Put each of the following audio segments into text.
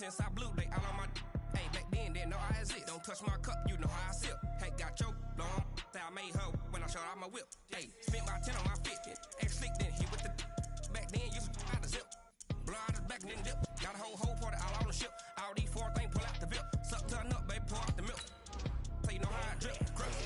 since I blew, they all on my hey, back then, didn't know I exist. Don't touch my cup, you know how I sip. Hey, got your long, say I made her when I showed out my whip. Hey, spent my 10 on my 50. Ex-slick, then hit with the back then, used to out the zip. Blow out the back, then dip. Got a whole party all on the ship. All these four things, pull out the VIP. Suck to a nut, baby, pour out the milk. So you know how I drip, crush.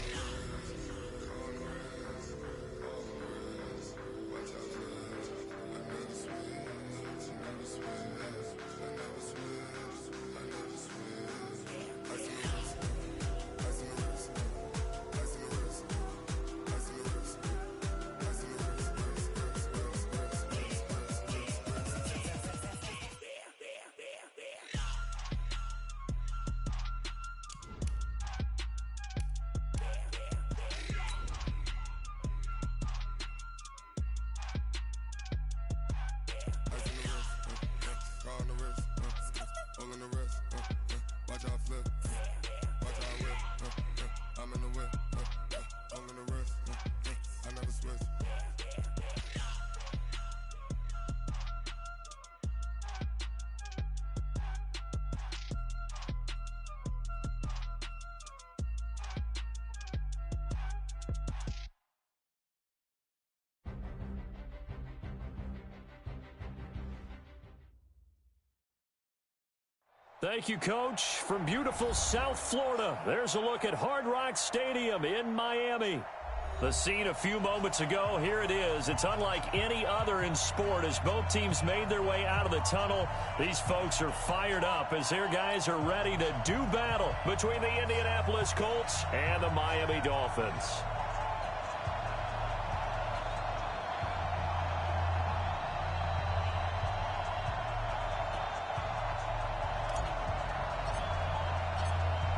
Thank you, Coach. From beautiful South Florida, there's a look at Hard Rock Stadium in Miami. The scene a few moments ago, here it is. It's unlike any other in sport as both teams made their way out of the tunnel. These folks are fired up as their guys are ready to do battle between the Indianapolis Colts and the Miami Dolphins.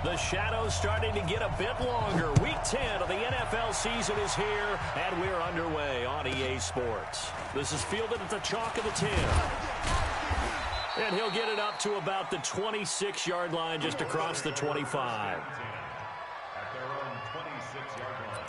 The shadow's starting to get a bit longer. Week 10 of the NFL season is here, and we're underway on EA Sports. This is fielded at the chalk of the 10. And he'll get it up to about the 26-yard line just across the 25. At their own 26-yard line.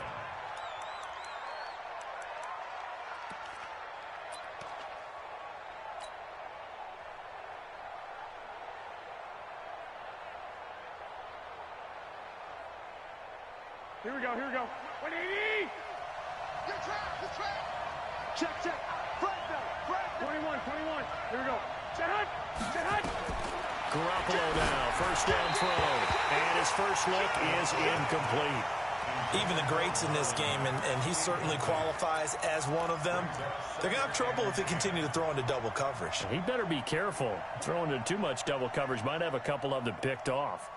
Here we go, here we go. 180! Good trap, good trap! Check, check. Front, 21, 21. Here we go. Set hunt! Set hunt! Garoppolo now, first down throw. And his first look is incomplete. Even the greats in this game, and he certainly qualifies as one of them, they're going to have trouble if they continue to throw into double coverage. He better be careful. Throwing into too much double coverage might have a couple of them picked off.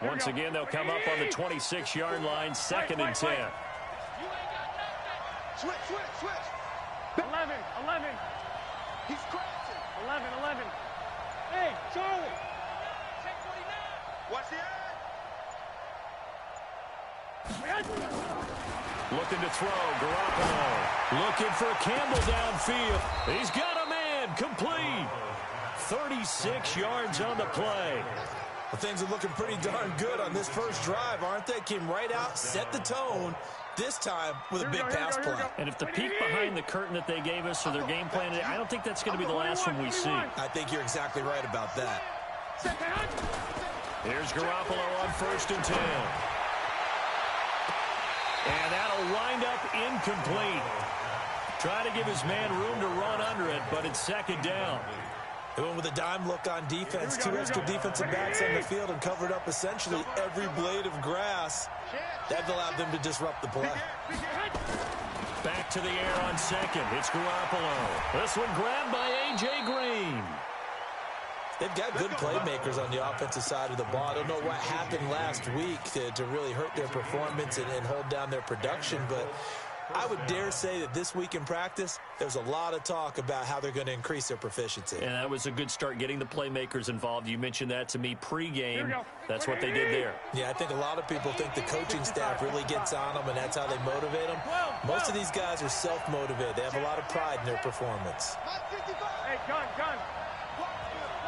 Once again, they'll come up on the 26-yard line, second and 10. Switch, switch, switch. 11. He's crashing. 11. Hey, Charlie. Watch the edge. Looking to throw, Garoppolo. Looking for Campbell downfield. He's got a man, complete. 36 yards on the play. Well, things are looking pretty darn good on this first drive, aren't they? Came right out, set the tone, this time with a big pass play. And if the peek behind the curtain that they gave us or their game plan, I don't think that's going to be the last one we see. I think you're exactly right about that. Here's Garoppolo on first and 10. And that'll wind up incomplete. Try to give his man room to run under it, but it's second down. They went with a dime look on defense, two extra defensive backs on the field and covered up essentially every blade of grass. That allowed them to disrupt the play. Back to the air on second. It's Garoppolo. This one grabbed by A.J. Green. They've got good playmakers on the offensive side of the ball. I don't know what happened last week to really hurt their performance and hold down their production, but I would dare say that this week in practice, there's a lot of talk about how they're going to increase their proficiency. And that was a good start getting the playmakers involved. You mentioned that to me pregame. That's what they did there. Yeah, I think a lot of people think the coaching staff really gets on them, and that's how they motivate them. Most of these guys are self-motivated. They have a lot of pride in their performance. Hey, gun.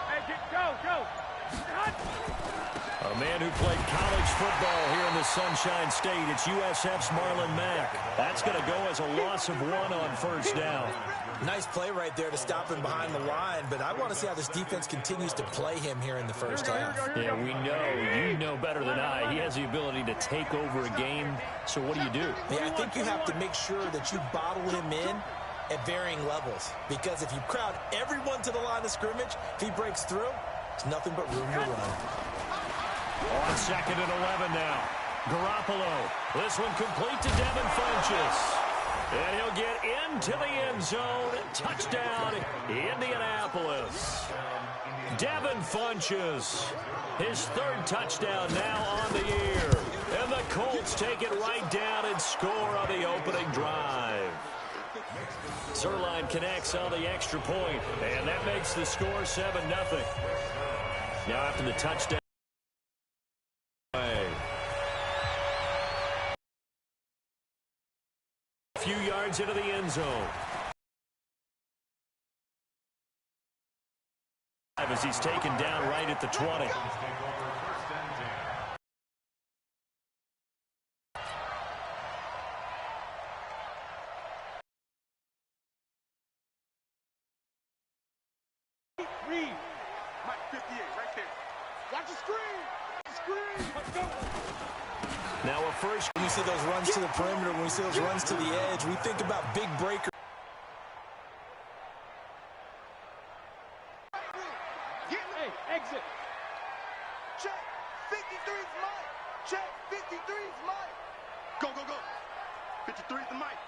Hey, go. A man who played college football here in the Sunshine State. It's USF's Marlon Mack. That's going to go as a loss of 1 on first down. Nice play right there to stop him behind the line, but I want to see how this defense continues to play him here in the first half. Yeah, we know. You know better than I. He has the ability to take over a game, so what do you do? Yeah, I think you have to make sure that you bottle him in at varying levels, because if you crowd everyone to the line of scrimmage, if he breaks through, there's nothing but room to run. On 2nd and 11 now. Garoppolo. This one complete to Devin Funchess. And he'll get into the end zone. Touchdown, Indianapolis. Devin Funchess. His 3rd touchdown now on the year. And the Colts take it right down and score on the opening drive. Zerline connects on the extra point, and that makes the score 7-0. Now after the touchdown. A few yards into the end zone. As he's taken down right at the 20. Read. Mike 58 right there. Watch the screen. Let's go. Now a first. When we see those runs to the perimeter, when we see those runs to the edge, we think about big breakers. Hey, exit. Check. 53's Mike. Check. 53's Mike. Go, go, go. 53's the Mike.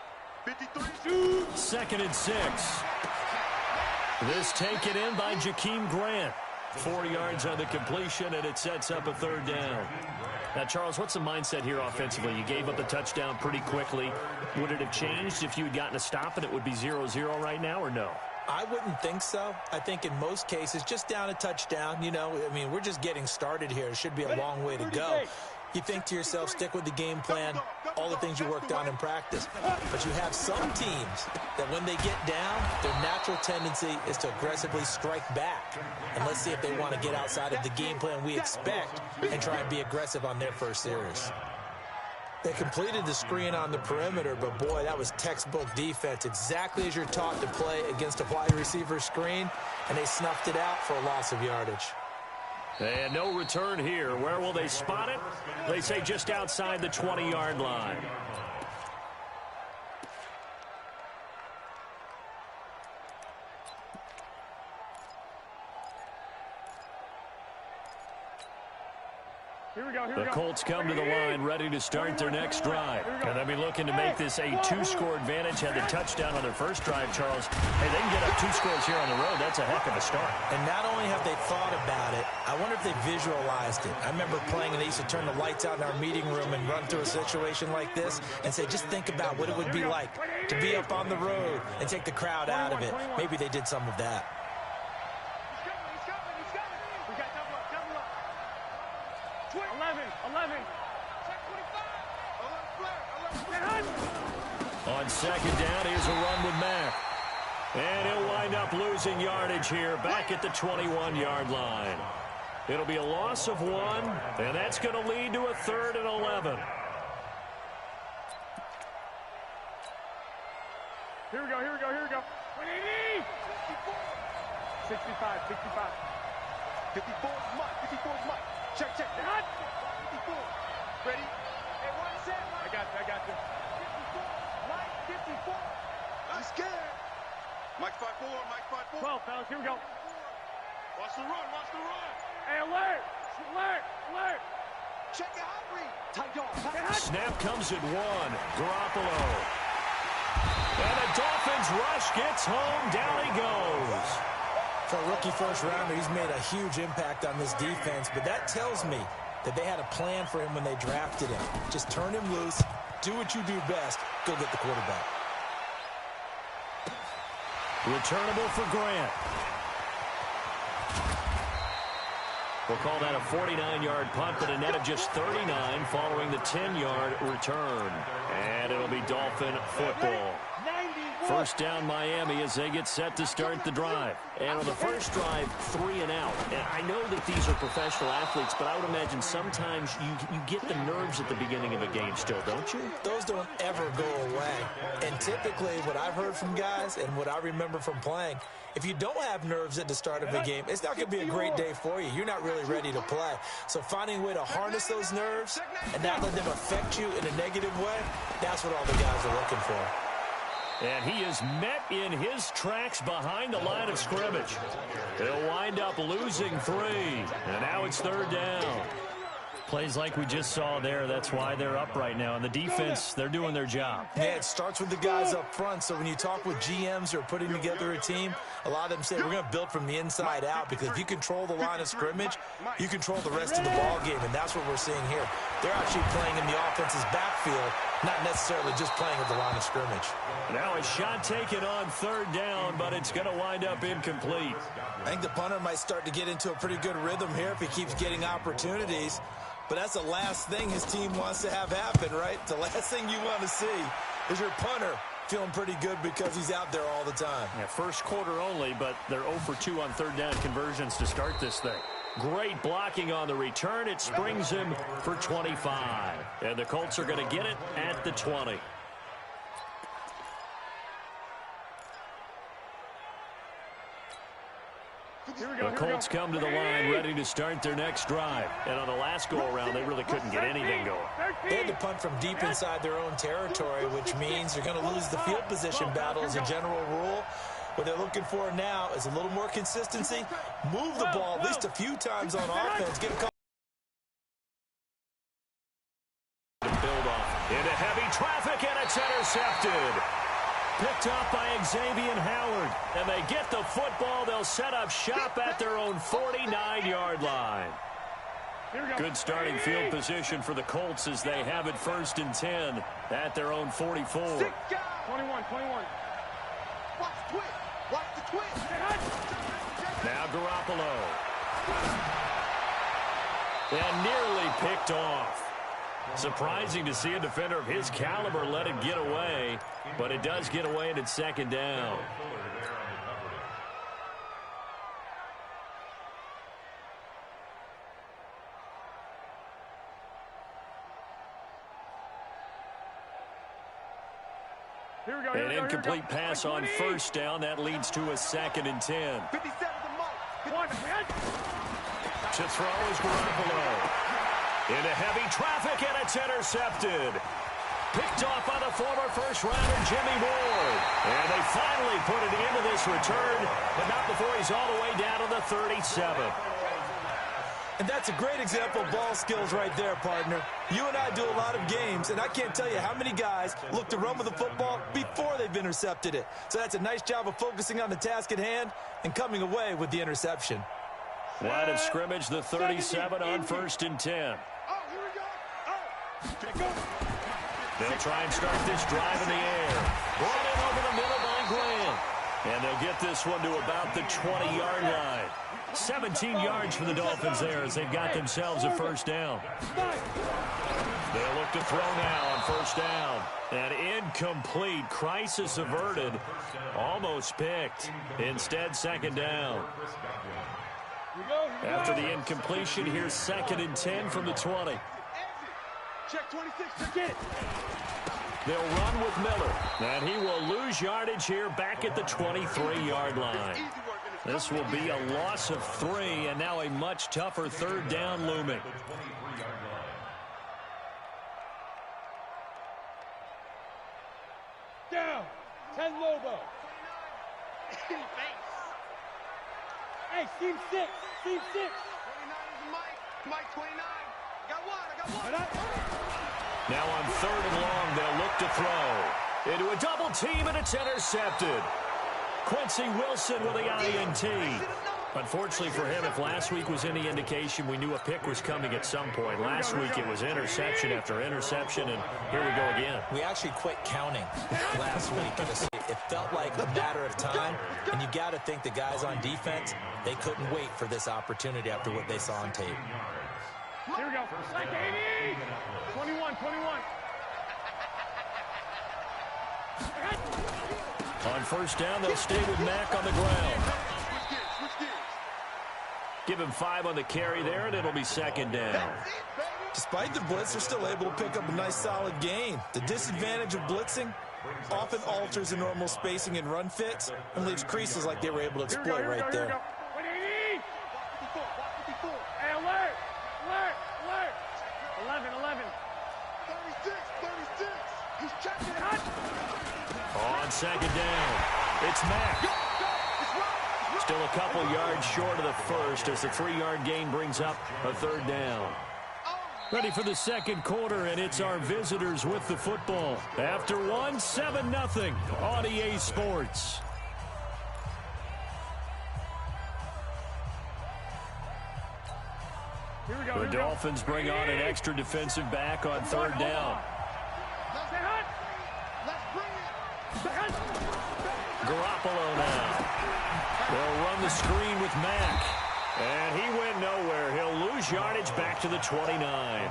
53's. 2nd and 6. This taken in by Jakeem Grant. 4 yards on the completion, and it sets up a 3rd down. Now, Charles, what's the mindset here offensively? You gave up the touchdown pretty quickly. Would it have changed if you had gotten a stop and it would be 0-0 right now, or no? I wouldn't think so. I think in most cases, just down a touchdown, you know, I mean, we're just getting started here. It should be a long way to go. You think to yourself, stick with the game plan, all the things you worked on in practice. But you have some teams that when they get down, their natural tendency is to aggressively strike back. And let's see if they want to get outside of the game plan we expect and try and be aggressive on their first series. They completed the screen on the perimeter, but boy, that was textbook defense. Exactly as you're taught to play against a wide receiver screen, and they snuffed it out for a loss of yardage. And no return here. Where will they spot it? They say just outside the 20-yard line. The Colts come to the line ready to start their next drive. And they'll be looking to make this a 2-score advantage. Had the touchdown on their first drive, Charles. Hey, they can get up 2 scores here on the road. That's a heck of a start. And not only have they thought about it, I wonder if they visualized it. I remember playing and they used to turn the lights out in our meeting room and run through a situation like this and say, just think about what it would be like to be up on the road and take the crowd out of it. Maybe they did some of that. On 2nd down, here's a run with Mack. And he'll wind up losing yardage here back at the 21-yard line. It'll be a loss of 1, and that's going to lead to a 3rd and 11. Here we go. 65. 54's Mike. Check. 54. Ready? Hey, one set. I got you. 54. Mike, 54. I'm scared. Mike 5-4. 12, fellas. Here we go. Watch the run. Hey, alert. Check your hot read. Tight dog. Snap comes at 1. Garoppolo. And the Dolphins rush gets home. Down he goes. For a rookie first-rounder, he's made a huge impact on this defense, but that tells me that they had a plan for him when they drafted him. Just turn him loose, do what you do best, go get the quarterback. Returnable for Grant. We'll call that a 49-yard punt, but a net of just 39 following the 10-yard return. And it'll be Dolphin football. 91. First down Miami as they get set to start the drive. And on the first drive, 3 and out. And I know that these are professional athletes, but I would imagine sometimes you get the nerves at the beginning of a game still, don't you? Those don't ever go away. And typically what I've heard from guys and what I remember from playing, if you don't have nerves at the start of a game, it's not going to be a great day for you. You're not really ready to play. So finding a way to harness those nerves and not let them affect you in a negative way, that's what all the guys are looking for. And he is met in his tracks behind the line of scrimmage. They'll wind up losing 3. And now it's 3rd down. Plays like we just saw there, that's why they're up right now. And the defense, they're doing their job. Yeah, it starts with the guys up front. So when you talk with GMs who are putting together a team, a lot of them say we're going to build from the inside out, because if you control the line of scrimmage, you control the rest of the ball game, and that's what we're seeing here. They're actually playing in the offense's backfield, not necessarily just playing at the line of scrimmage. Now a shot taken on 3rd down, but it's going to wind up incomplete. I think the punter might start to get into a pretty good rhythm here if he keeps getting opportunities. But that's the last thing his team wants to have happen, right? The last thing you want to see is your punter feeling pretty good because he's out there all the time. Yeah, first quarter only, but they're 0 for 2 on 3rd down conversions to start this thing. Great blocking on the return. It springs him for 25. And the Colts are going to get it at the 20. The Colts come to the line ready to start their next drive. And on the last go-around, they really couldn't get anything going. They had to punt from deep inside their own territory, which means they're going to lose the field position battle as a general rule. What they're looking for now is a little more consistency, move the ball at least a few times on offense, get a couple. Build off into heavy traffic, and it's intercepted. Picked up by Xavier Howard. And they get the football. They'll set up shop at their own 49-yard line. Good starting field position for the Colts as they have it 1st and 10 at their own 44. 21. Watch the twist. Watch the twist. Now Garoppolo. And nearly picked off. Surprising to see a defender of his caliber let it get away, but it does get away and it's 2nd down. An incomplete pass on 1st down. That leads to a 2nd and 10. 57 to Malc. To throw is Garoppolo. Into heavy traffic, and it's intercepted. Picked off by the former first-rounder Jimmy Ward. And they finally put it into this return, but not before he's all the way down to the 37. And that's a great example of ball skills right there, partner. You and I do a lot of games, and I can't tell you how many guys look to run with the football before they've intercepted it. So that's a nice job of focusing on the task at hand and coming away with the interception. Line of scrimmage, the 37 on 1st and 10. They'll try and start this drive in the air. Brought in over the middle by Grant. And they'll get this one to about the 20-yard line. 17 yards for the Dolphins there as they've got themselves a 1st down. They'll look to throw now on 1st down. And incomplete. Crisis averted. Almost picked. Instead, 2nd down. After the incompletion, here's 2nd and 10 from the 20. Check 26. Check it. They'll run with Miller. And he will lose yardage here back at the 23-yard line. This will be a loss of 3, and now a much tougher 3rd down looming. Down. 10 Lobo. Hey, team 6. Team 6. 29 is Mike 29. Got one. Now on 3rd and long, they'll look to throw. Into a double team, and it's intercepted. Quincy Wilson with the INT. Unfortunately for him, if last week was any indication, we knew a pick was coming at some point. Last week it was interception after interception, and here we go again. We actually quit counting last week. It felt like a matter of time, and you got to think the guys on defense, they couldn't wait for this opportunity after what they saw on tape. Here we go. 21. On first down, they'll stay with Mack on the ground. Give him 5 on the carry there, and it'll be second down. Despite the blitz, they're still able to pick up a nice, solid gain. The disadvantage of blitzing often alters the normal spacing and run fits and leaves creases like they were able to exploit right there. 11. 36. He's checking it. On second down, it's Mack. Still a couple yards short of the first as the 3-yard gain brings up a third down. Ready for the second quarter, and it's our visitors with the football. After 7-0 on EA Sports. The Dolphins bring on an extra defensive back on third down. Garoppolo now. They'll run the screen with Mack. And he went nowhere. He'll lose yardage back to the 29.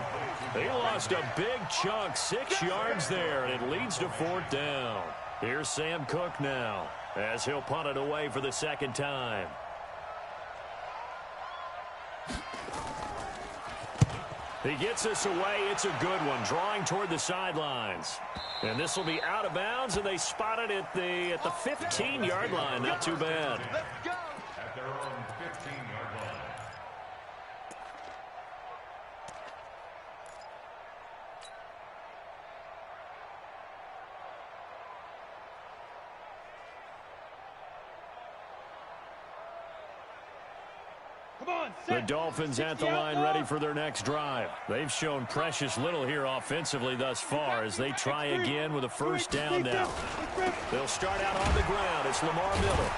They lost a big chunk, 6 yards there, and it leads to fourth down. Here's Sam Cook now as he'll punt it away for the second time. He gets us away. It's a good one, drawing toward the sidelines. And this will be out of bounds, and they spot it at the 15-yard line. Not too bad. At their own 15-yard line. The Dolphins at the line ready for their next drive. They've shown precious little here offensively thus far as they try again with a first down now. They'll start out on the ground. It's Lamar Miller.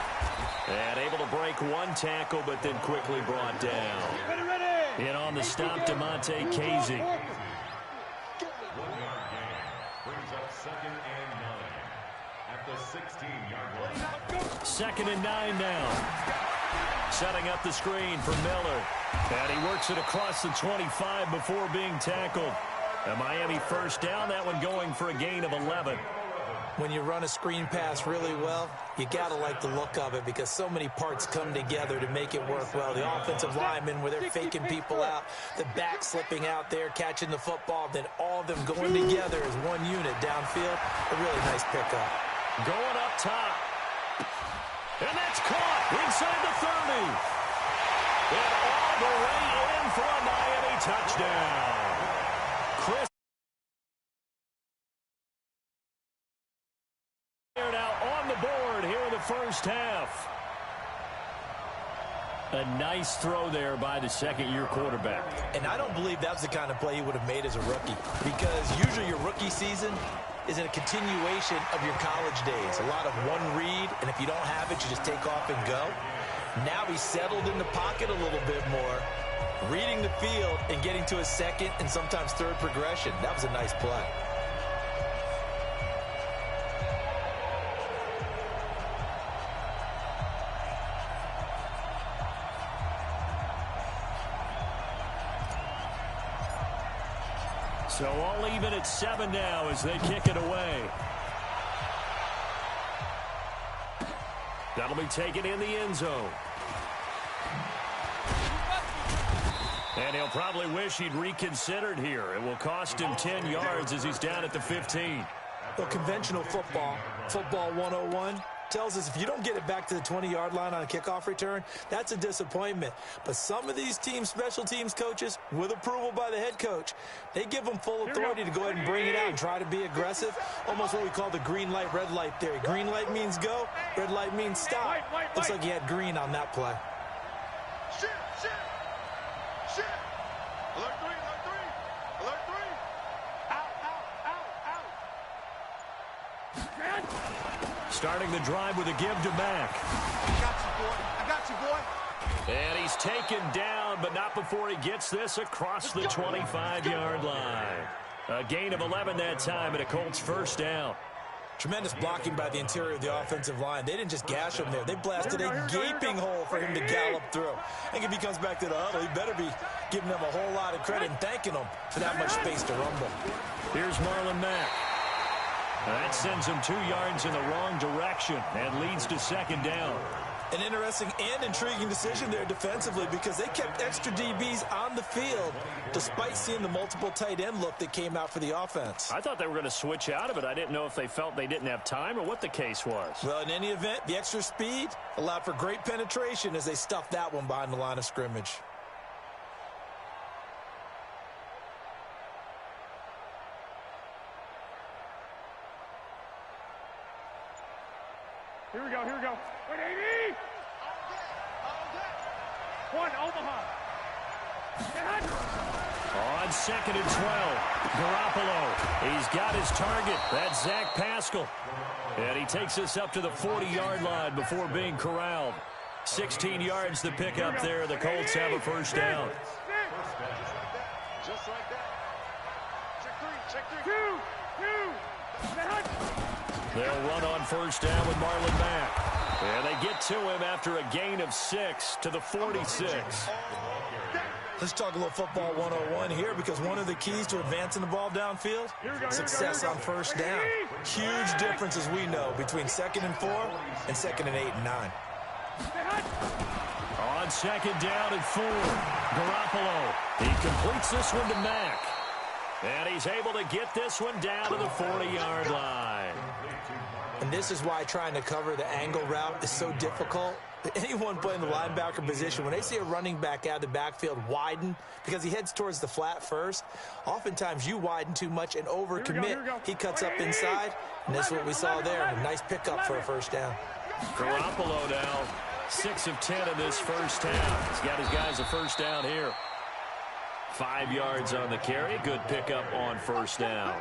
And able to break one tackle, but then quickly brought down. In on the stop, DeMonte Casey. 1-yard gain brings up 2nd and 9 at the 16-yard line. 2nd and 9 now. Setting up the screen for Miller. And he works it across the 25 before being tackled. A Miami first down, that one going for a gain of 11. When you run a screen pass really well, you got to like the look of it because so many parts come together to make it work well. The offensive linemen, where they're faking people out, the back slipping out there, catching the football, then all of them going together as one unit downfield. A really nice pickup. Going up top. And that's caught inside the 30. And all the way in for a Miami touchdown. Chris now on the board here in the first half. A nice throw there by the second-year quarterback. And I don't believe that's the kind of play he would have made as a rookie, because usually your rookie season is in a continuation of your college days. A lot of one read, and if you don't have it, you just take off and go. Now he's settled in the pocket a little bit more, reading the field and getting to his second and sometimes third progression. That was a nice play. So all even at 7 now as they kick it away. That'll be taken in the end zone. And he'll probably wish he'd reconsidered here. It will cost him 10 yards as he's down at the 15. Well, conventional football 101, tells us if you don't get it back to the 20-yard line on a kickoff return, that's a disappointment. But some of these teams, special teams coaches, with approval by the head coach, they give them full authority to go ahead and bring it out and try to be aggressive. Almost what we call the green light, red light theory. Green light means go, red light means stop. Looks like he had green on that play. Shit. Alert 3. Alert 3. Out. Starting the drive with a give to Mack. I got you, boy. And he's taken down, but not before he gets this across the 25-yard line. A gain of 11 that time, and a Colts first down. Tremendous blocking by the interior of the offensive line. They didn't just gash him there. They blasted a gaping hole for him to gallop through. I think if he comes back to the huddle, he better be giving them a whole lot of credit and thanking them for that much space to rumble. Here's Marlon Mack. That sends him 2 yards in the wrong direction and leads to second down. An interesting and intriguing decision there defensively because they kept extra DBs on the field despite seeing the multiple tight end look that came out for the offense. I thought they were going to switch out of it. I didn't know if they felt they didn't have time or what the case was. Well, in any event, the extra speed allowed for great penetration as they stuffed that one behind the line of scrimmage. Here we go, here we go. 180! One, Omaha. On 2nd and 12, Garoppolo. He's got his target. That's Zach Pascal. And he takes us up to the 40-yard line before being corralled. 16 yards to pick up there. The Colts have a first down. Just like that. Check three. They'll run on first down with Marlon Mack. And they get to him after a gain of 6 to the 46. Let's talk a little football 101 here because one of the keys to advancing the ball downfield, success on first down. Huge difference, as we know, between 2nd and 4 and 2nd and 8 and 9. On 2nd down and 4, Garoppolo. He completes this one to Mack. And he's able to get this one down to the 40-yard line. And this is why trying to cover the angle route is so difficult. Anyone playing the linebacker position, when they see a running back out of the backfield widen because he heads towards the flat first, oftentimes you widen too much and overcommit. He cuts up inside, and that's what we saw there. A nice pickup for a first down. Garoppolo now 6 of 10 in this first half. He's got his guys a first down here. 5 yards on the carry. Good pickup on first down.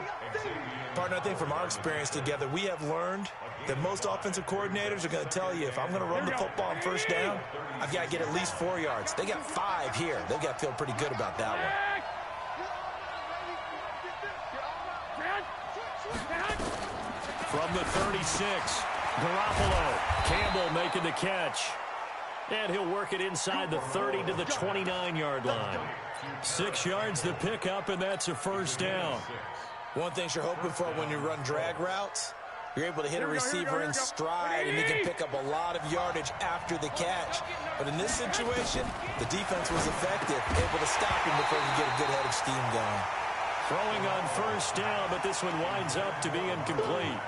Partner, I think from our experience together, we have learned that most offensive coordinators are going to tell you, if I'm going to run the football on first down, I've got to get at least 4 yards. They got 5 here. They've got to feel pretty good about that one. From the 36, Garoppolo. Campbell making the catch. And he'll work it inside the 30 to the 29-yard line. 6 yards to pick up, and that's a first down. One thing you're hoping for when you run drag routes, you're able to hit a receiver in stride, and he can pick up a lot of yardage after the catch. But in this situation, the defense was effective, able to stop him before he could get a good head of steam going. Throwing on first down, but this one winds up to be incomplete.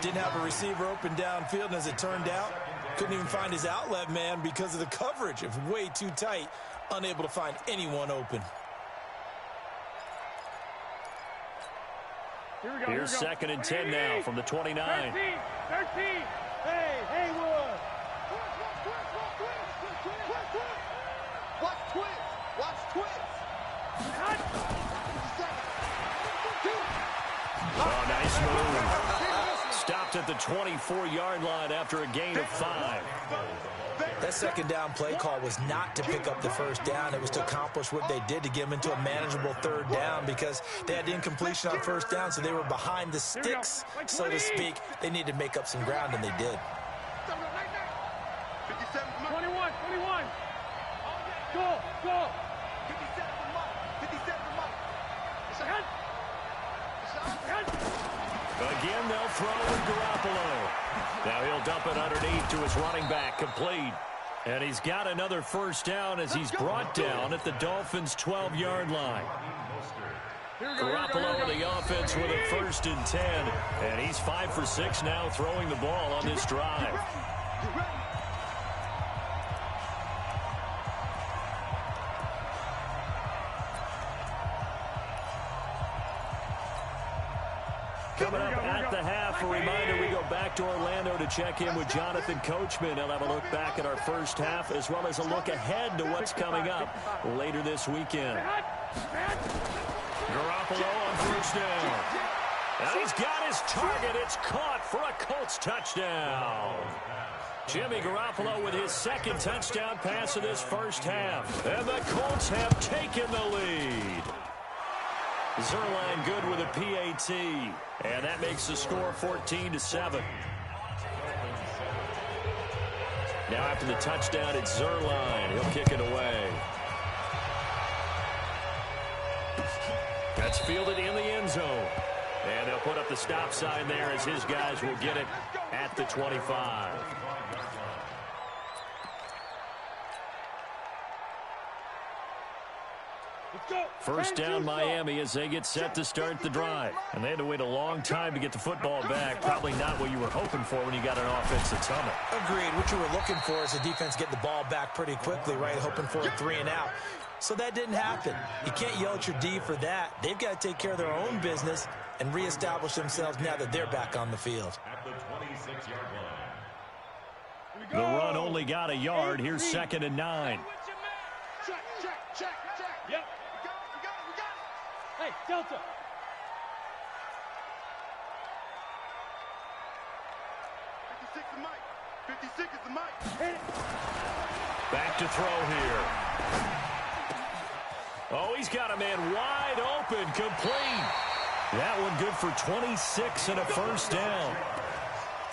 Didn't have a receiver open downfield, and as it turned out, couldn't even find his outlet man because of the coverage. It was way too tight, unable to find anyone open. Here's 2nd and 10 now from the 29. 13. Hey, Haywood. Watch twist. Oh, nice move. Stopped at the 24-yard line after a gain of 5. That second down play call was not to pick up the first down. It was to accomplish what they did to get them into a manageable third down because they had incompletion on first down, so they were behind the sticks, so to speak. They needed to make up some ground, and they did. 21. Go. 57 Again, they'll throw with Garoppolo. Now he'll dump it underneath to his running back, complete. And he's got another first down as he's brought down at the Dolphins' 12-yard line. Garoppolo and the offense with a 1st and 10. And he's 5 for 6 now throwing the ball on this drive. Coming up at the half, a reminder, we go back to Orlando to check in with Jonathan Coachman. He'll have a look back at our first half as well as a look ahead to what's coming up later this weekend. Garoppolo on first down. And he's got his target. It's caught for a Colts touchdown. Jimmy Garoppolo with his 2nd touchdown pass of this first half. And the Colts have taken the lead. Zerline good with a PAT, and that makes the score 14-7. Now after the touchdown, it's Zerline. He'll kick it away. That's fielded in the end zone. And they'll put up the stop sign there as his guys will get it at the 25. First down Miami as they get set to start the drive. And they had to wait a long time to get the football back. Probably not what you were hoping for when you got an offense that's humming. Agreed. What you were looking for is the defense getting the ball back pretty quickly, right? Hoping for a 3 and out. So that didn't happen. You can't yell at your D for that. They've got to take care of their own business and reestablish themselves now that they're back on the field. At the 26-yard line. The run only got a yard. Here's 2nd and 9. Check. Yep. We got it. Hey, Delta. 56 is Mike. 56 is the Mike. Hit it. Back to throw here. Oh, he's got a man wide open, complete. That one good for 26 and a first down.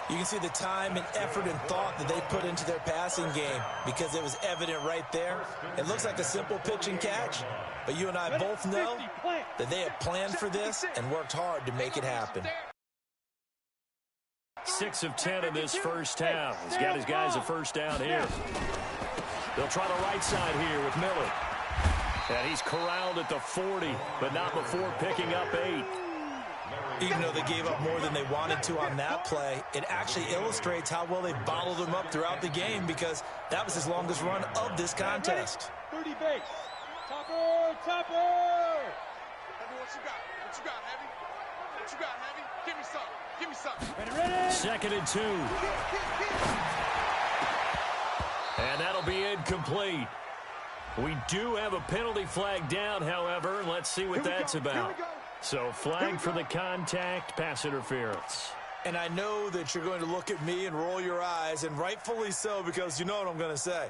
You can see the time and effort and thought that they put into their passing game because it was evident right there. It looks like a simple pitch and catch, but you and I both know that they have planned for this and worked hard to make it happen. 6 of 10 in this first half. He's got his guys a first down here. They'll try the right side here with Miller. And he's corralled at the 40, but not before picking up 8. Even though they gave up more than they wanted to on that play, it actually illustrates how well they bottled them up throughout the game because that was his longest run of this contest. 30 base. Topper. Heavy, what you got? What you got, Heavy? What you got, Heavy? Give me something. Ready. 2nd and 2. And that'll be incomplete. We do have a penalty flag down, however. Let's see what that's about. So flag for the contact, pass interference. And I know that you're going to look at me and roll your eyes, and rightfully so, because you know what I'm going to say.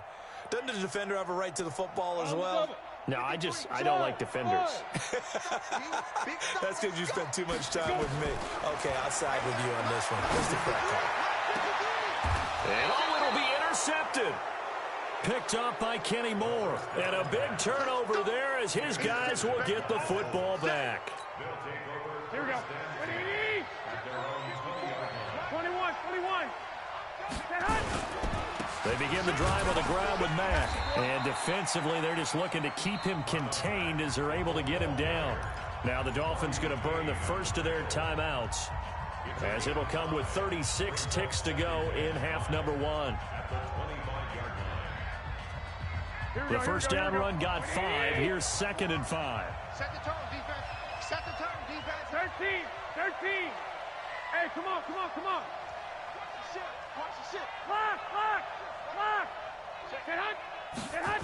Doesn't the defender have a right to the football as well? No, I don't like defenders. That's because you spent too much time with me. Okay, I'll side with you on this one. What's the correct call? And it'll be intercepted. Picked up by Kenny Moore. And a big turnover there as his guys will get the football back. Here we go. 21. They begin the drive on the ground with Mack. And defensively, they're just looking to keep him contained as they're able to get him down. Now the Dolphins going to burn the first of their timeouts, as it'll come with 36 ticks to go in half number 1. The first down run got 5. Here's 2nd and 5. Set the tone, defense. Set the tone, defense. 13. Hey, come on. Watch the shit. Lock. Get hunt.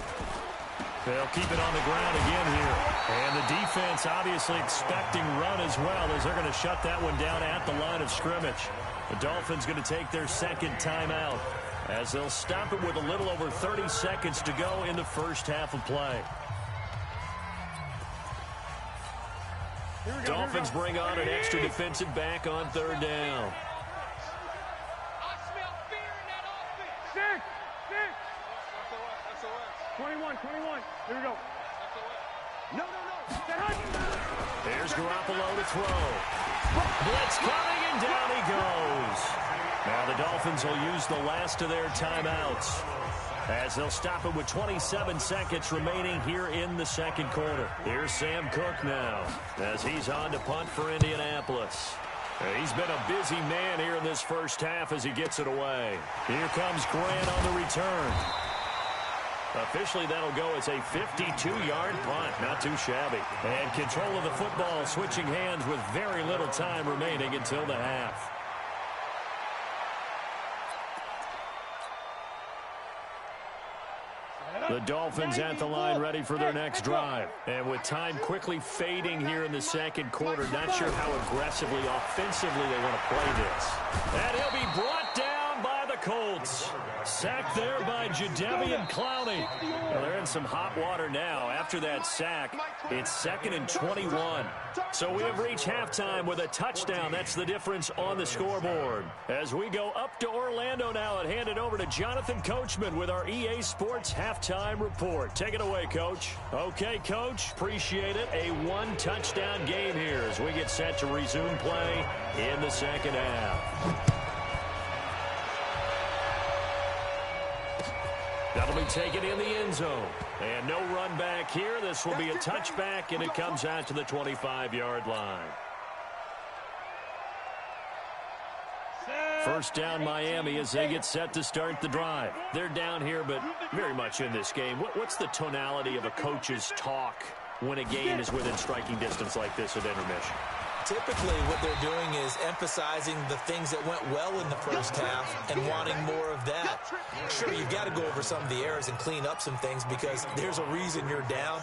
They'll keep it on the ground again here. And the defense obviously expecting run as well, as they're going to shut that one down at the line of scrimmage. The Dolphins going to take their second timeout, as they'll stop it with a little over 30 seconds to go in the first half of play. Dolphins bring on an extra defensive back on 3rd down. I smell fear in that offense. 21. Here we go. No. There's Garoppolo to throw. Blitz coming, and down he goes. Now the Dolphins will use the last of their timeouts, as they'll stop it with 27 seconds remaining here in the second quarter. Here's Sam Cook now, as he's on to punt for Indianapolis. He's been a busy man here in this first half as he gets it away. Here comes Grant on the return. Officially, that'll go as a 52-yard punt. Not too shabby. And control of the football switching hands with very little time remaining until the half. The Dolphins at the line ready for their next drive. And with time quickly fading here in the second quarter, not sure how aggressively, offensively they want to play this. And he'll be brought down by the Colts. Sacked there by Jadeveon Clowney. Well, they're in some hot water now after that sack. It's 2nd and 21. So we have reached halftime with a touchdown. That's the difference on the scoreboard. As we go up to Orlando now and hand it over to Jonathan Coachman with our EA Sports Halftime Report. Take it away, Coach. Okay, Coach. Appreciate it. A one-touchdown game here as we get set to resume play in the second half. That'll be taken in the end zone. And no run back here. This will be a touchback, and it comes out to the 25-yard line. First down Miami as they get set to start the drive. They're down here, but very much in this game. What's the tonality of a coach's talk when a game is within striking distance like this at intermission? Typically, what they're doing is emphasizing the things that went well in the first half and wanting more of that. Sure, you've got to go over some of the errors and clean up some things because there's a reason you're down.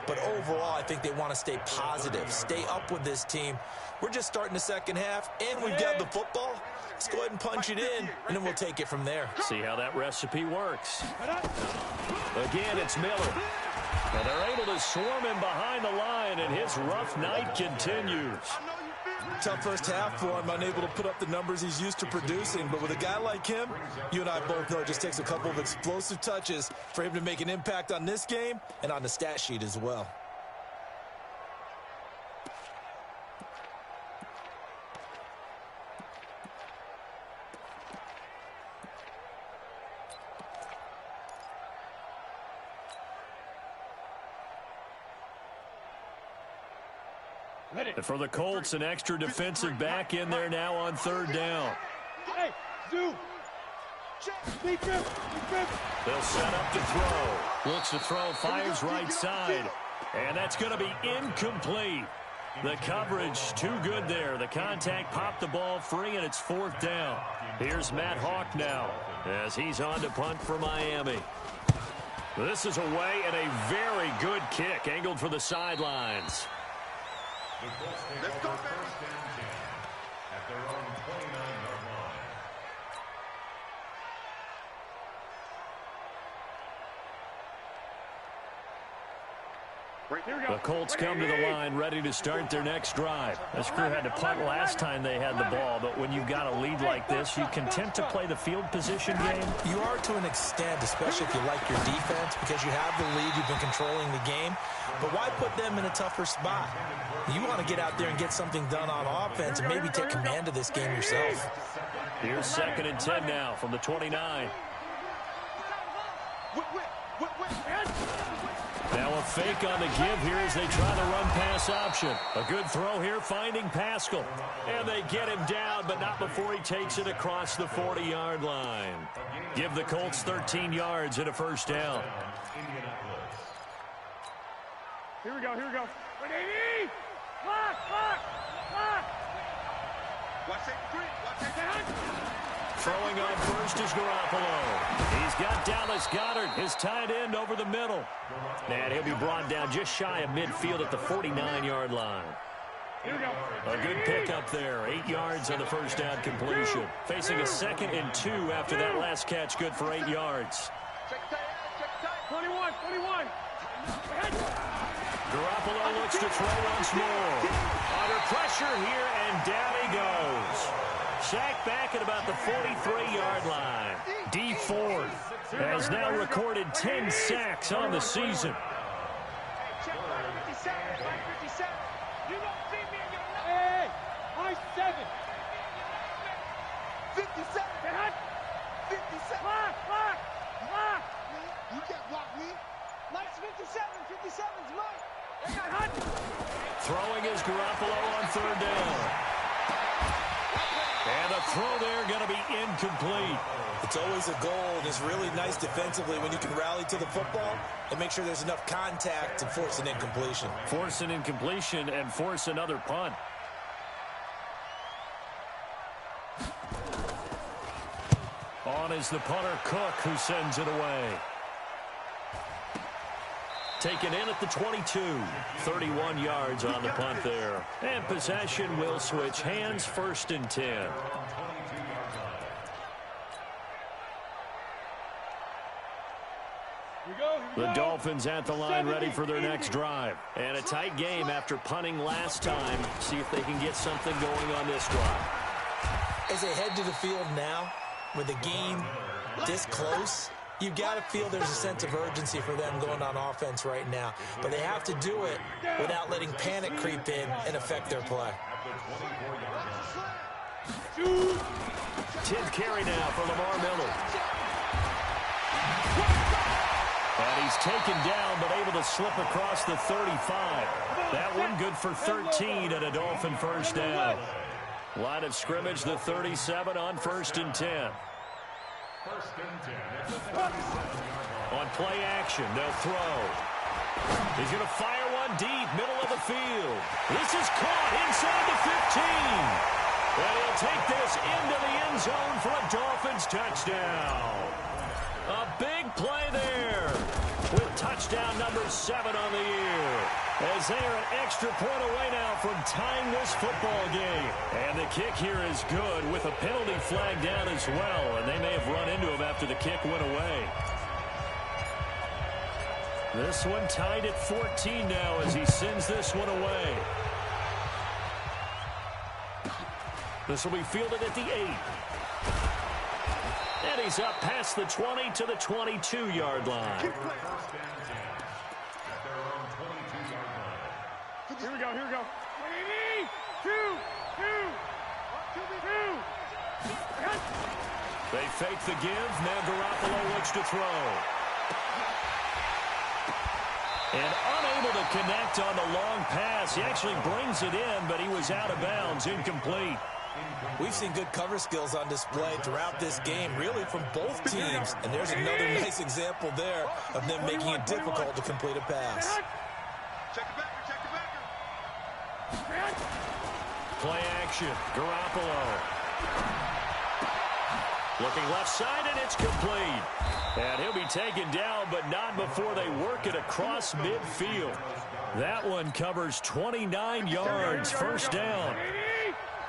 But overall, I think they want to stay positive, stay up with this team. We're just starting the second half, and we've got the football. Let's go ahead and punch it in, and then we'll take it from there. See how that recipe works. Again, it's Miller. And they're able to swarm him behind the line, and his rough night continues. Tough first half for him, unable to put up the numbers he's used to producing. But with a guy like him, you and I both know it just takes a couple of explosive touches for him to make an impact on this game and on the stat sheet as well. And for the Colts, an extra defensive back in there now on third down. Hey, Zoo. They'll set up to throw. Looks to throw, fires right side. And that's going to be incomplete. The coverage too good there. The contact popped the ball free, and it's fourth down. Here's Matt Hawk now as he's on to punt for Miami. This is away, and a very good kick angled for the sidelines. Let's go, first down 10 at their own 29-yard line. The Colts come to the line ready to start their next drive. This crew had to punt last time they had the ball, but when you've got a lead like this, you content to play the field position game? You are to an extent, especially if you like your defense, because you have the lead, you've been controlling the game. But why put them in a tougher spot? You want to get out there and get something done on offense and maybe take command of this game yourself. Here's 2nd and 10 now from the 29. Now a fake on the give here as they try the run-pass option. A good throw here, finding Pascal. And they get him down, but not before he takes it across the 40-yard line. Give the Colts 13 yards and a first down. Here we go. Lock. Watch it. Throwing on first is Garoppolo. He's got Dallas Goedert, his tight end, over the middle. And he'll be brought down just shy of midfield at the 49-yard line. A good pickup there. 8 yards on the first down completion. Facing a 2nd and 2 after that last catch, good for 8 yards. 21. Garoppolo looks to throw once more. Under pressure here, and down he goes. Sacked back at about the 43-yard line. D. Ford has now recorded 10 sacks on the season. Hey, high 7. 57. Lock. You can't block me. Lights 57. 57's mine. Throwing is Garoppolo on third down. And the throw there going to be incomplete. It's always a goal, and it's really nice defensively when you can rally to the football and make sure there's enough contact to force an incompletion. Force an incompletion and force another punt. On is the punter, Cook, who sends it away. Taken in at the 22. 31 yards on the punt there. And possession will switch hands, 1st and 10. Here we go. The Dolphins at the line ready for their next drive. And a tight game after punting last time. See if they can get something going on this drive. As they head to the field now, with the game this close, you've got to feel there's a sense of urgency for them going on offense right now. But they have to do it without letting panic creep in and affect their play. 10th carry now for Lamar Miller. And he's taken down, but able to slip across the 35. That one good for 13 and a Dolphin first down. Line of scrimmage, the 37 on 1st and 10. 1st and 10 at the 37-yard line. On play action, they'll throw. He's going to fire one deep, middle of the field. This is caught inside the 15. And he'll take this into the end zone for a Dolphins touchdown. A big play there with touchdown number 7 on the year. As they are an extra point away now from tying this football game. And the kick here is good with a penalty flag down as well. And they may have run into him after the kick went away. This one tied at 14 now as he sends this one away. This will be fielded at the 8. And he's up past the 20 to the 22-yard line. 1st and 10 at their own 22-yard line. Here we go, here we go. 2. They fake the give. Now Garoppolo looks to throw. And unable to connect on the long pass. He actually brings it in, but he was out of bounds, incomplete. We've seen good cover skills on display throughout this game, really from both teams. And there's another nice example there of them making it difficult to complete a pass. Check the backer, check the backer. Play action. Garoppolo. Looking left side, and it's complete. And he'll be taken down, but not before they work it across midfield. That one covers 29 yards. First down.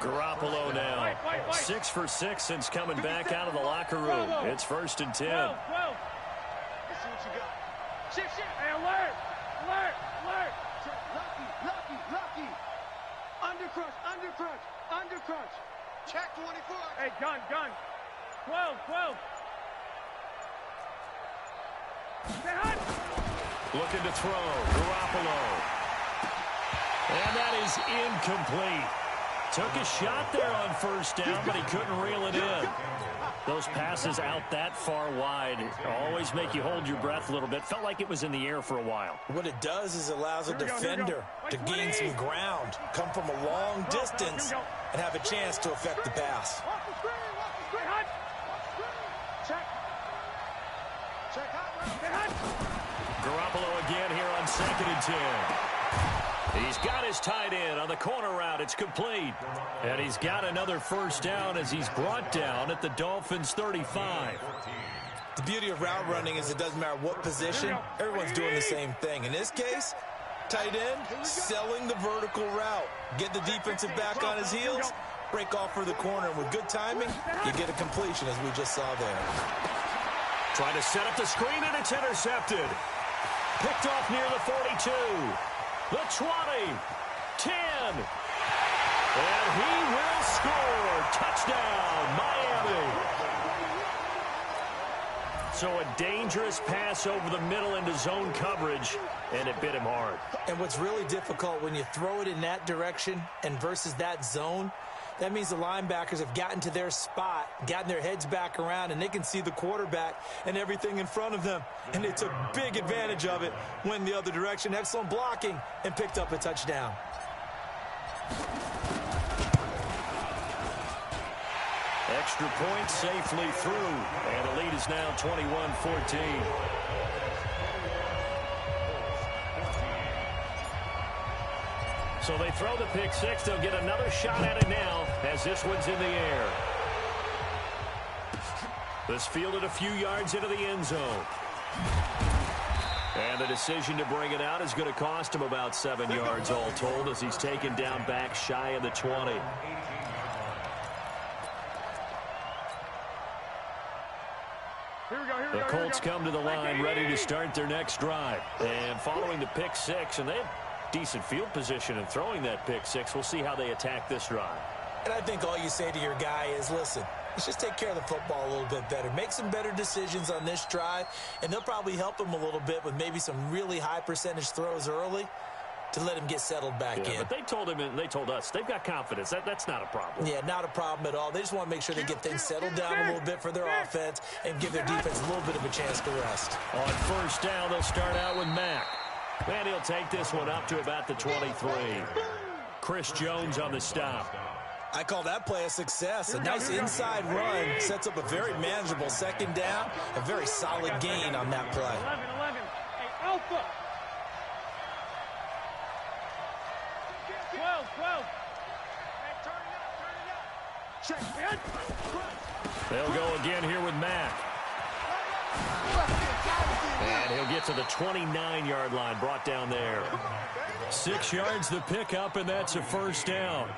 Garoppolo now. 6 for 6 since coming back out of the locker room. It's 1st and 10. Let's see what you got. Shift. Hey, alert. Lucky. Undercrunch. Check 24. Hey, gun. 12. Looking to throw. Garoppolo. And that is incomplete. Took a shot there on first down, but he couldn't reel it in. Those passes out that far wide always make you hold your breath a little bit. Felt like it was in the air for a while. What it does is allows a defender to gain some ground, come from a long distance, and have a chance to affect the pass. Garoppolo again here on 2nd and 10. He's got his tight end on the corner route. It's complete. And he's got another first down as he's brought down at the Dolphins' 35. The beauty of route running is it doesn't matter what position, everyone's doing the same thing. In this case, tight end selling the vertical route. Get the defensive back on his heels, break off for the corner. And with good timing, you get a completion as we just saw there. Trying to set up the screen, and it's intercepted. Picked off near the 42. The 20, 10, and he will score. Touchdown, Miami. So a dangerous pass over the middle into zone coverage, and it bit him hard. And what's really difficult when you throw it in that direction and versus that zone, that means the linebackers have gotten to their spot, gotten their heads back around, and they can see the quarterback and everything in front of them. And they took big advantage of it, went the other direction. Excellent blocking, and picked up a touchdown. Extra point safely through, and the lead is now 21-14. So they throw the pick six. They'll get another shot at it now as this one's in the air. This fielded a few yards into the end zone. And the decision to bring it out is going to cost him about 7 yards all told as he's taken down back shy of the 20. Here we go. The Colts come to the line ready to start their next drive. And following the pick six, and they have decent field position in throwing that pick six. We'll see how they attack this drive. And I think all you say to your guy is, listen, let's just take care of the football a little bit better. Make some better decisions on this drive, and they'll probably help him a little bit with maybe some really high percentage throws early to let him get settled back in. But they told him and they told us they've got confidence. That's not a problem. Yeah, not a problem at all. They just want to make sure they get things settled down a little bit for their offense and give their defense a little bit of a chance to rest. On first down, they'll start out with Mack. And he'll take this one up to about the 23. Chris Jones on the stop. I call that play a success. A nice inside run sets up a very manageable second down. A very solid gain on that play. 11. Hey, Alpha. 12. Hey, turn it up. Check. They'll go again here with Mack. And he'll get to the 29-yard line, brought down there. 6 yards the pickup, and that's a first down.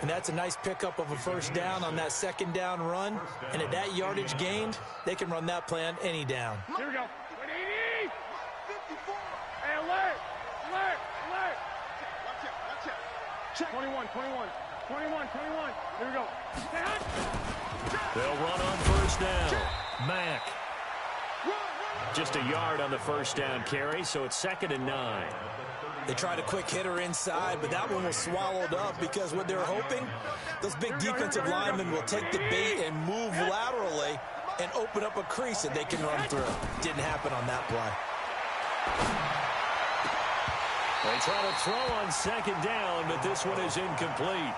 And that's a nice pickup of a first down on that second down run. And at that yardage gained, they can run that play on any down. Here we go. 180. 54. Hey, alert. Check. 21. Here we go. They'll run on first down. Mack. Just a yard on the first down carry, so it's 2nd and 9. They tried a quick hitter inside, but that one was swallowed up because what they're hoping, those big defensive linemen will take the bait and move laterally and open up a crease that they can run through. Didn't happen on that play. They try to throw on 2nd down, but this one is incomplete.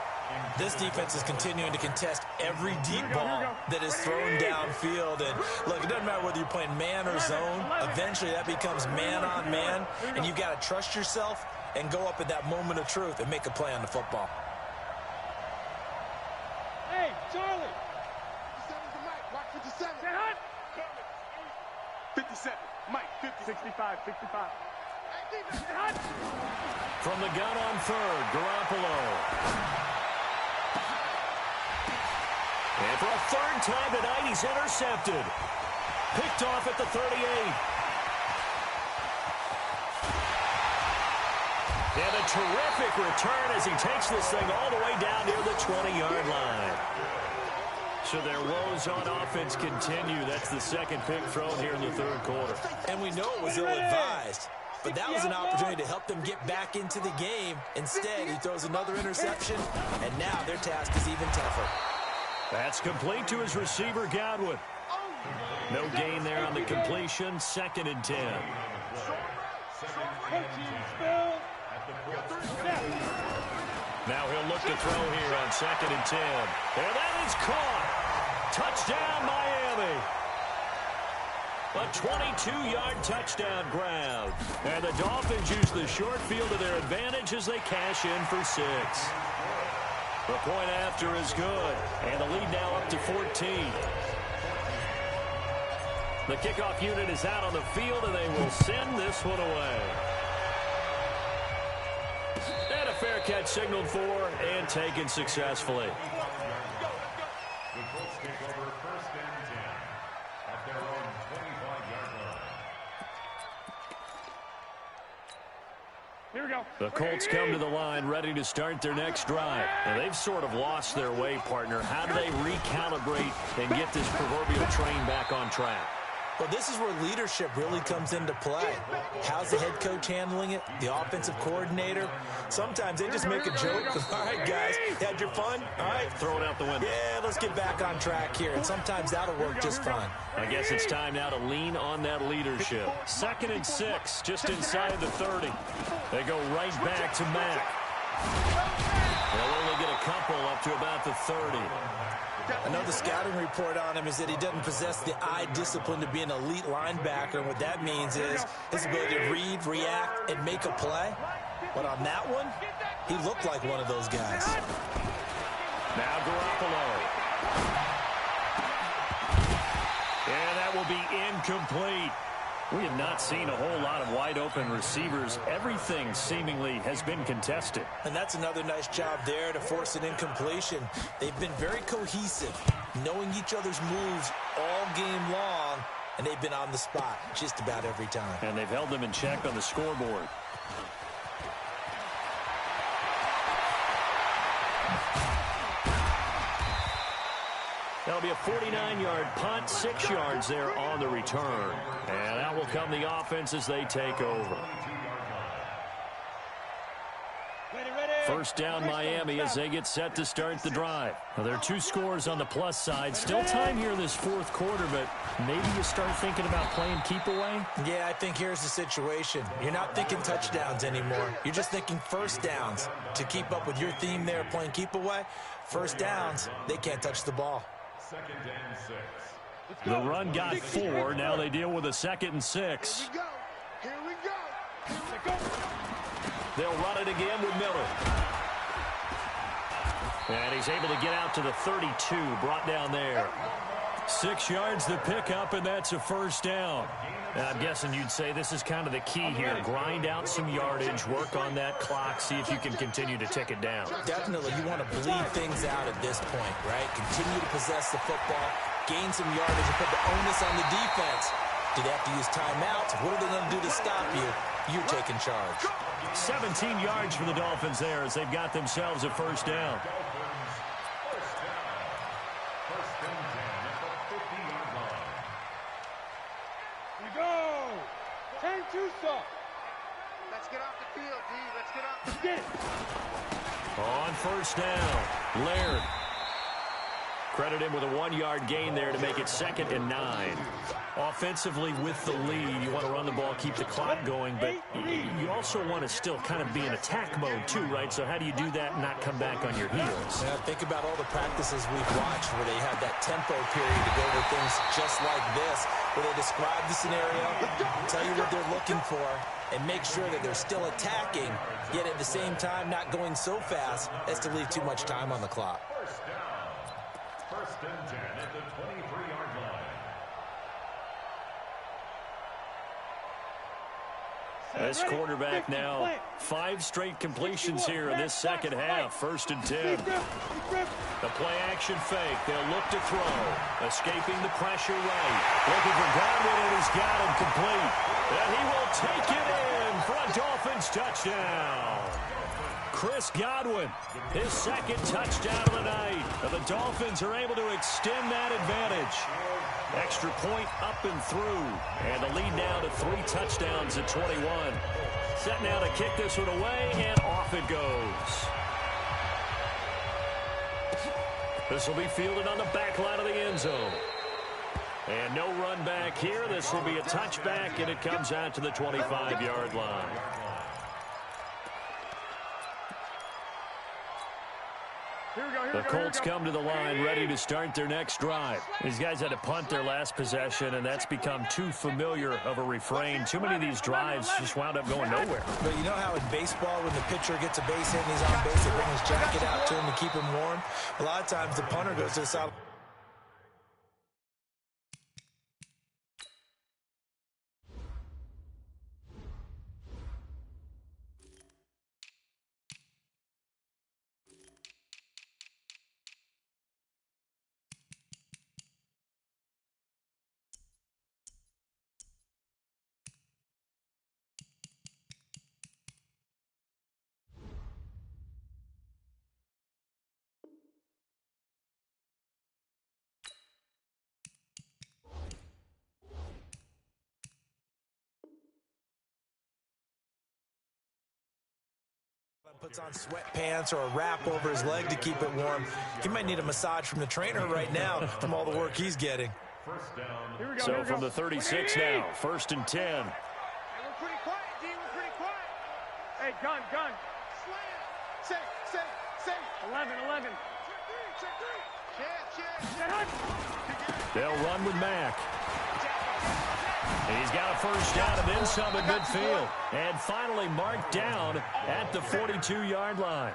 This defense is continuing to contest every deep ball that is thrown downfield. And look, it doesn't matter whether you're playing man or zone. Eventually that becomes man on man, and you've got to trust yourself and go up at that moment of truth and make a play on the football. Hey, Charlie. 57's the Mike. Watch 57. 57. Mike, 50. 65. From the gun on third, Garoppolo. And for a third time tonight, he's intercepted. Picked off at the 38. And a terrific return as he takes this thing all the way down near the 20-yard line. So their woes on offense continue. That's the second pick thrown here in the third quarter. And we know it was ill-advised, but that was an opportunity to help them get back into the game. Instead, he throws another interception, and now their task is even tougher. That's complete to his receiver, Godwin. No gain there on the completion. 2nd and 10. Now he'll look to throw here on 2nd and 10. And that is caught. Touchdown, Miami. A 22-yard touchdown grab. And the Dolphins use the short field to their advantage as they cash in for 6. The point after is good, and the lead now up to 14. The kickoff unit is out on the field, and they will send this one away. And a fair catch signaled for and taken successfully. The Colts take over 1st and 10 at their own 25-yard line. Here we go. The Colts come to the line ready to start their next drive. And they've sort of lost their way, partner. How do they recalibrate and get this proverbial train back on track? Well, this is where leadership really comes into play. How's the head coach handling it? The offensive coordinator? Sometimes they just make a joke. All right, guys, you had your fun? All right. Throw it out the window. Yeah, let's get back on track here. And sometimes that'll work just fine. I guess it's time now to lean on that leadership. 2nd and 6, just inside the 30. They go right back to Mack. They'll only get a couple up to about the 30. Another scouting report on him is that he doesn't possess the eye discipline to be an elite linebacker. And what that means is his ability to read, react, and make a play. But on that one, he looked like one of those guys. Now Garoppolo. And that will be incomplete. We have not seen a whole lot of wide-open receivers. Everything seemingly has been contested. And that's another nice job there to force an incompletion. They've been very cohesive, knowing each other's moves all game long, and they've been on the spot just about every time. And they've held them in check on the scoreboard. That'll be a 49-yard punt, 6 yards there on the return. And out will come the offense as they take over. First down Miami as they get set to start the drive. Now, there are 2 scores on the plus side. Still time here in this fourth quarter, but maybe you start thinking about playing keep away? Yeah, I think here's the situation. You're not thinking touchdowns anymore. You're just thinking first downs. To keep up with your theme there playing keep away, first downs, they can't touch the ball. 2nd and 6. The run got 4. Now they deal with a 2nd and 6. Here we go. Here we go. Here we go. They'll run it again with Miller. And he's able to get out to the 32, brought down there. 6 yards to pick up, and that's a first down. And I'm guessing you'd say this is kind of the key here. Grind out some yardage, work on that clock, see if you can continue to tick it down. Definitely, you want to bleed things out at this point, right? Continue to possess the football, gain some yardage, and put the onus on the defense. Do they have to use timeouts? What are they going to do to stop you? You're taking charge. 17 yards for the Dolphins there as they've got themselves a first down. First and 10 at the 50-yard line. We go. 10-2 stop. Let's get off the field, D. Let's get off the Get it. On first down, Laird. Credit him with a 1-yard gain there to make it 2nd and 9. Offensively with the lead, you want to run the ball, keep the clock going, but you also want to still kind of be in attack mode too, right? So how do you do that and not come back on your heels? Yeah, think about all the practices we've watched where they have that tempo period to go over things just like this, where they describe the scenario, tell you what they're looking for, and make sure that they're still attacking, yet at the same time not going so fast as to leave too much time on the clock. First down. First and 10 at the 23-yard line. This quarterback now, 5 straight completions here in this second half. 1st and 10. The play action fake. They'll look to throw. Escaping the pressure right. Looking for Godwin, and he's got him complete. And he will take it in for a Dolphins touchdown. Chris Godwin, his 2nd touchdown of the night. And the Dolphins are able to extend that advantage. Extra point up and through. And the lead now to 3 touchdowns at 21. Set now to kick this one away, and off it goes. This will be fielded on the back line of the end zone. And no run back here. This will be a touchback, and it comes out to the 25-yard line. The Colts come to the line ready to start their next drive. These guys had to punt their last possession, and that's become too familiar of a refrain. Too many of these drives just wound up going nowhere. But you know how in baseball, when the pitcher gets a base hit and he's on base, they bring his jacket out to him to keep him warm? A lot of times the punter goes to the side. Puts on sweatpants or a wrap over his leg to keep it warm. He might need a massage from the trainer right now from all the work he's getting. First down. Here we go. So from the 36 now, 1st and 10. Hey, we're pretty quiet, D. We're pretty quiet. Hey, gun. Slam. Say. 11. Check. They'll run with Mack. He's got a first down and then some at midfield. And finally marked down at the 42-yard line.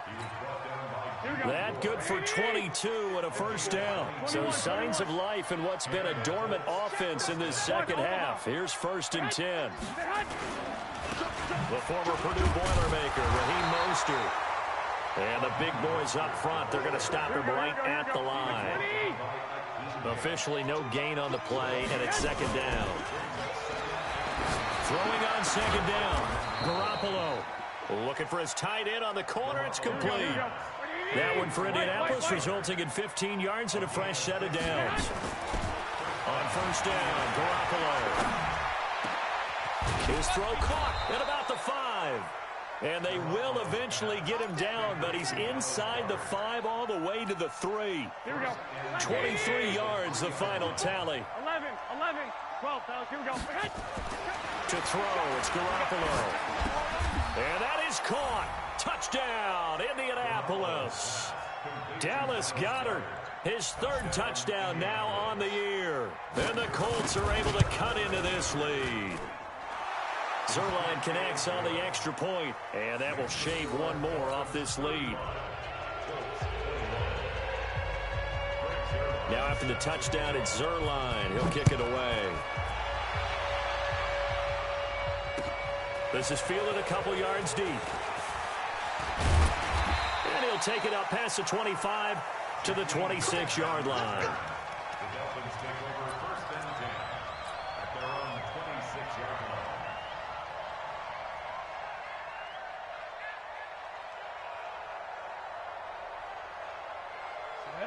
That good for 22 and a first down. So signs of life in what's been a dormant offense in this second half. Here's 1st and 10. The former Purdue Boilermaker, Raheem Mostert. And the big boys up front, they're going to stop him right at the line. Officially no gain on the play, and it's second down. Throwing on second down. Garoppolo looking for his tight end on the corner. It's complete. That one for Indianapolis, resulting in 15 yards and a fresh set of downs. On first down, Garoppolo. His throw caught at about the 5. And they will eventually get him down, but he's inside the 5 all the way to the 3. Here we go. 23 yards, the final tally. 11, 12, fellas. Here we go. To throw, it's Garoppolo. And that is caught. Touchdown, Indianapolis. Dallas Goedert, his 3rd touchdown now on the year. And the Colts are able to cut into this lead. Zuerlein connects on the extra point, and that will shave one more off this lead. Now after the touchdown, it's Zuerlein. He'll kick it away. This is fielded a couple yards deep. And he'll take it up past the 25 to the 26-yard line. The Dolphins take over first and 10 at their own 26-yard line.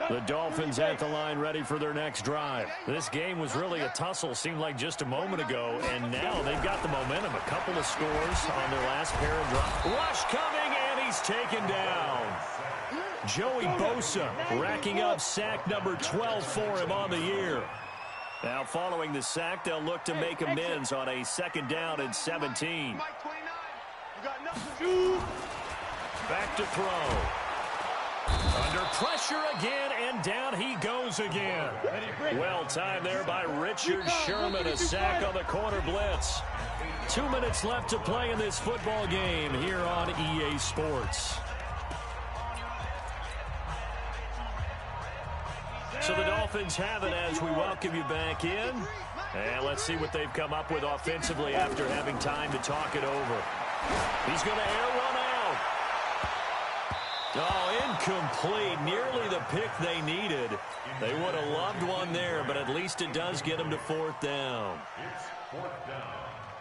The Dolphins at the line ready for their next drive. This game was really a tussle, seemed like just a moment ago, and now they've got the momentum. A couple of scores on their last pair of drives. Rush coming, and he's taken down. Joey Bosa racking up sack number 12 for him on the year. Now following the sack, they'll look to make amends on a second down and 17. Back to throw. Under pressure again, and down he goes again. Well timed there by Richard Sherman, a sack on the corner blitz. 2 minutes left to play in this football game here on EA Sports. So the Dolphins have it as we welcome you back in. And let's see what they've come up with offensively after having time to talk it over. He's going to air one out. Oh, incomplete. Nearly the pick they needed. They would have loved one there, but at least it does get them to 4th down. It's 4th down.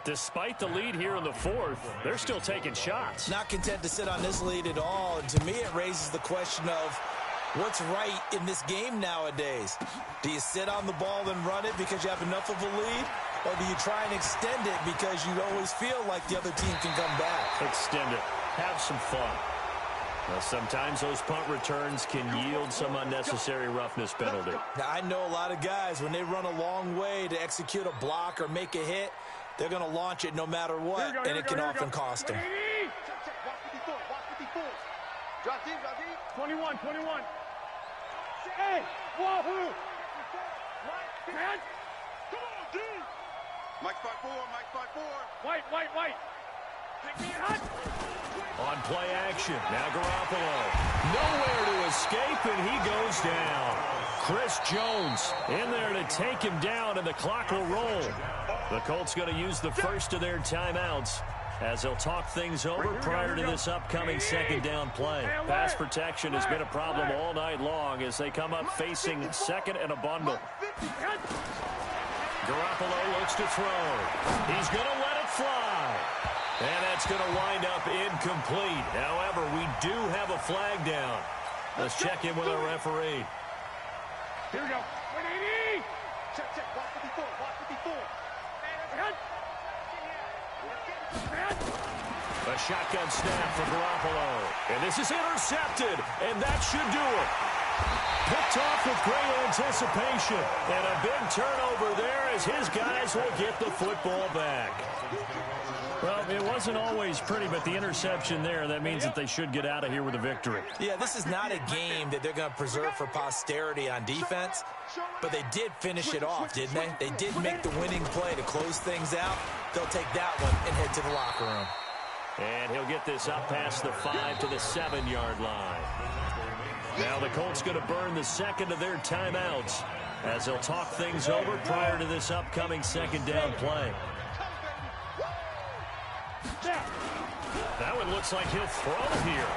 Despite the lead here in the 4th, they're still taking shots. Not content to sit on this lead at all. And to me, it raises the question of what's right in this game nowadays. Do you sit on the ball and run it because you have enough of a lead? Or do you try and extend it because you always feel like the other team can come back? Extend it. Have some fun. Well, sometimes those punt returns can yield some unnecessary roughness penalty. Now, I know a lot of guys, when they run a long way to execute a block or make a hit, they're going to launch it no matter what, and it can often cost them. 21. Hey, wahoo! Man! Come on, D! Mike 5-4. White. Take me hot! On play action, now Garoppolo. Nowhere to escape, and he goes down. Chris Jones in there to take him down, and the clock will roll. The Colts going to use the first of their timeouts as they'll talk things over prior to this upcoming second down play. Pass protection has been a problem all night long as they come up facing second and a bundle. Garoppolo looks to throw. He's going to let it fly. And that's going to wind up incomplete. However, we do have a flag down. Let's check in with our referee. Here we go. 180! Check. Block 54. A shotgun snap for Garoppolo. And this is intercepted. And that should do it. Picked off with great anticipation. And a big turnover there as his guys will get the football back. Well, it wasn't always pretty, but the interception there, that means that they should get out of here with a victory. Yeah, this is not a game that they're going to preserve for posterity on defense, but they did finish it off, didn't they? They did make the winning play to close things out. They'll take that one and head to the locker room. And he'll get this up past the 5 to the 7-yard line. Now the Colts going to burn the second of their timeouts as they'll talk things over prior to this upcoming second down play. That one looks like he'll throw here.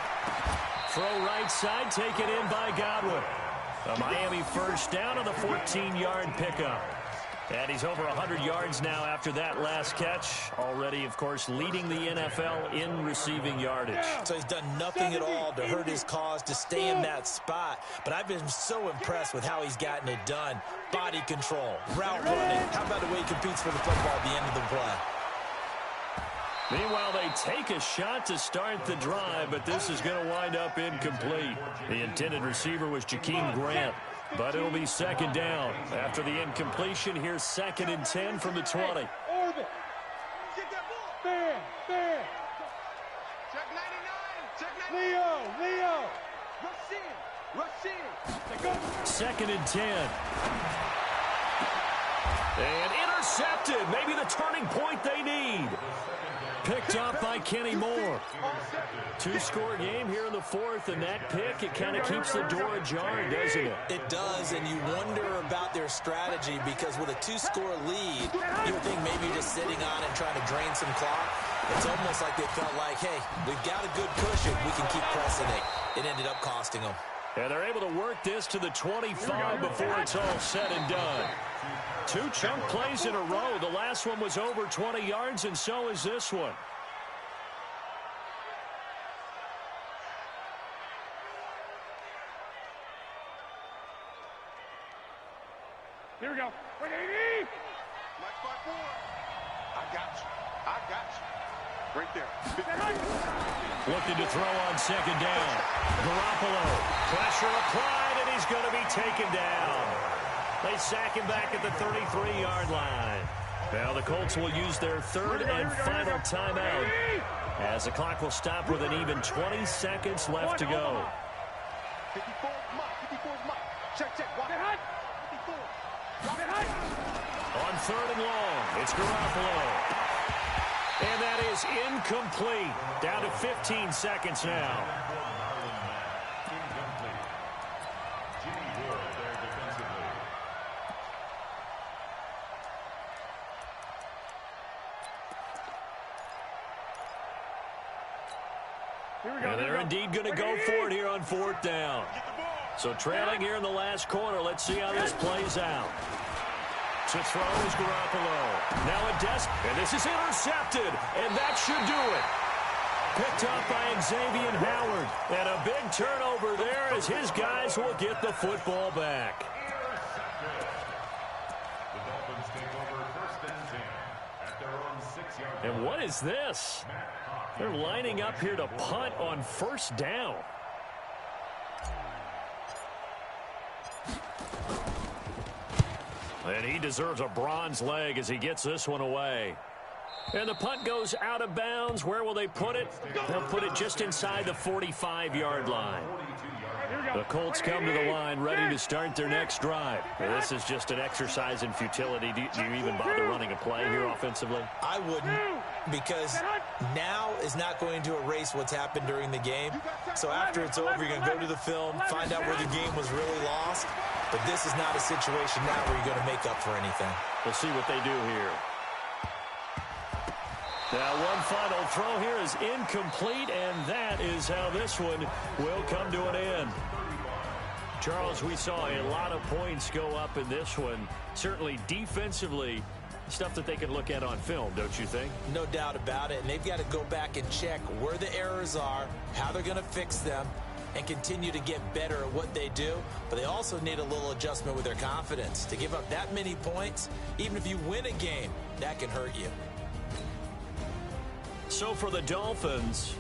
Throw right side, taken in by Godwin. A Miami first down on the 14-yard pickup. And he's over 100 yards now after that last catch. Already, of course, leading the NFL in receiving yardage. So he's done nothing at all to hurt his cause, to stay in that spot. But I've been so impressed with how he's gotten it done. Body control, route running. How about the way he competes for the football at the end of the play? Meanwhile, they take a shot to start the drive, but this is going to wind up incomplete. The intended receiver was Jakeem Grant. But it'll be second down. After the incompletion, here's 2nd and 10 from the 20. Orbit. Get that ball. Fair. Check 99. Check 99. Leo. Rush in. 2nd and 10. And intercepted. Maybe the turning point they need. Picked up by Kenny Moore. 2-score game here in the 4th, and that pick, it kind of keeps the door ajar, doesn't it? It does, and you wonder about their strategy because with a 2-score lead, you would think maybe you're just sitting on and trying to drain some clock. It's almost like they felt like, hey, we've got a good cushion. We can keep pressing it. It ended up costing them. And they're able to work this to the 25 before it's all said and done. 2 chunk plays in a row. The last one was over 20 yards, and so is this one. Here we go. Wait, 80. Malc-Fya. I got you. Right there. Looking to throw on 2nd down. Garoppolo. Pressure applied, and he's going to be taken down. They sack him back at the 33-yard line. Now the Colts will use their 3rd and final timeout as the clock will stop with an even 20 seconds left to go. 54 is Mike. Check. 54. On 3rd and long, it's Garoppolo. And that is incomplete. Down to 15 seconds now. And they're indeed going to go for it here on 4th down. So trailing here in the last quarter. Let's see how this plays out. To throw is Garoppolo. Now and this is intercepted, and that should do it. Picked up by Xavier Howard. And a big turnover there as his guys will get the football back. The Dolphins take over 1st and 10 at their own 6-yard line. And what is this? They're lining up here to punt on 1st down. And he deserves a bronze leg as he gets this one away. And the punt goes out of bounds. Where will they put it? They'll put it just inside the 45-yard line. The Colts come to the line ready to start their next drive. This is just an exercise in futility. Do you even bother running a play here offensively? I wouldn't, because now is not going to erase what's happened during the game. So after it's over, you're going to go to the film, find out where the game was really lost. But this is not a situation now where you're going to make up for anything. We'll see what they do here. Now, one final throw here is incomplete, and that is how this one will come to an end. Charles, we saw a lot of points go up in this one. Certainly defensively, stuff that they can look at on film, don't you think? No doubt about it, and they've got to go back and check where the errors are, how they're going to fix them, and continue to get better at what they do. But they also need a little adjustment with their confidence. To give up that many points, even if you win a game, that can hurt you. So for the Dolphins,